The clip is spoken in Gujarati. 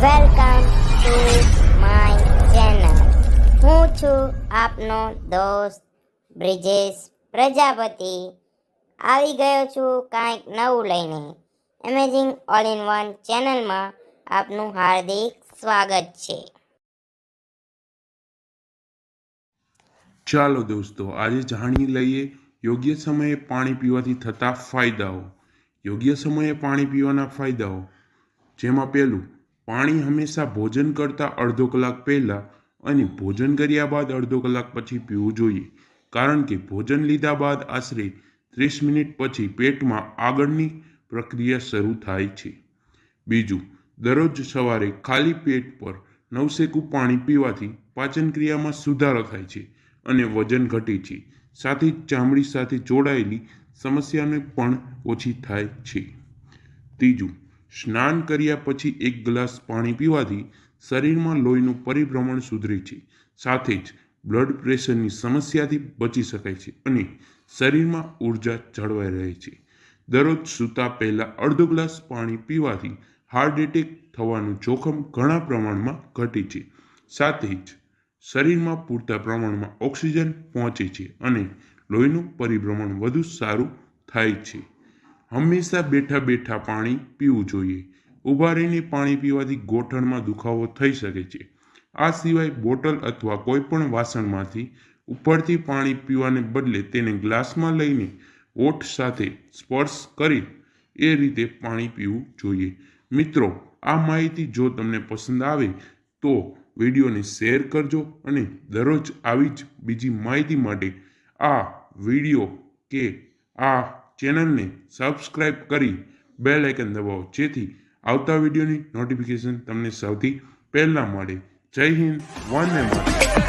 Welcome to my channel. હું છું આપનો દોસ્ત બ્રિજેશ પ્રજાપતિ. આવી ગયો છું કાંઈક નવું લઈને. એમેઝિંગ ઓલ ઇન વન ચેનલમાં આપનું હાર્દિક સ્વાગત છે. ચાલો દોસ્તો, આજે જાણી લઈએ યોગ્ય સમયે પાણી પીવાથી થતા ફાયદાઓ. યોગ્ય સમયે પાણી પીવાના ફાયદાઓ, જેમાં પહેલું, પાણી હંમેશા ભોજન કરતાં અડધો કલાક પહેલાં અને ભોજન કર્યા બાદ અડધો કલાક પછી પીવું જોઈએ, કારણ કે ભોજન લીધા બાદ આશરે 30 મિનિટ પછી પેટમાં આગળની પ્રક્રિયા શરૂ થાય છે. બીજું, દરરોજ સવારે ખાલી પેટ પર નવશેકું પાણી પીવાથી પાચન ક્રિયામાં સુધારો થાય છે અને વજન ઘટે છે. સાથે જ ચામડી સાથે જોડાયેલી સમસ્યાને પણ ઓછી થાય છે. ત્રીજું, સ્નાન કર્યા પછી 1 ગ્લાસ પાણી પીવાથી શરીરમાં લોહીનું પરિભ્રમણ સુધરે છે. સાથે જ બ્લડ પ્રેશરની સમસ્યાથી બચી શકાય છે અને શરીરમાં ઉર્જા જળવાઈ રહે છે. દરરોજ સૂતા પહેલાં અડધો ગ્લાસ પાણી પીવાથી હાર્ટ એટેક થવાનું જોખમ ઘણા પ્રમાણમાં ઘટે છે. સાથે જ શરીરમાં પૂરતા પ્રમાણમાં ઓક્સિજન પહોંચે છે અને લોહીનું પરિભ્રમણ વધુ સારું થાય છે. હંમેશા બેઠા બેઠા પાણી પીવું જોઈએ. ઊભા રહીને પાણી પીવાથી ગોઠણમાં દુખાવો થઈ શકે છે. આ સિવાય બોટલ અથવા કોઈ પણ વાસણમાંથી ઉપરથી પાણી પીવાને બદલે તેને ગ્લાસમાં લઈને ઓઠ સાથે સ્પર્શ કરી એ રીતે પાણી પીવું જોઈએ. મિત્રો, આ માહિતી જો તમને પસંદ આવે તો વિડીયોને શેર કરજો અને દરરોજ આવી જ બીજી માહિતી માટે આ વિડીયો કે આ ચેનલને સબસ્ક્રાઈબ કરી બેલ આઇકન દબાવો, જેથી આવતા વિડીયોની નોટિફિકેશન તમને સૌથી પહેલાં મળે. જય હિન્દ, વંદે માતરમ.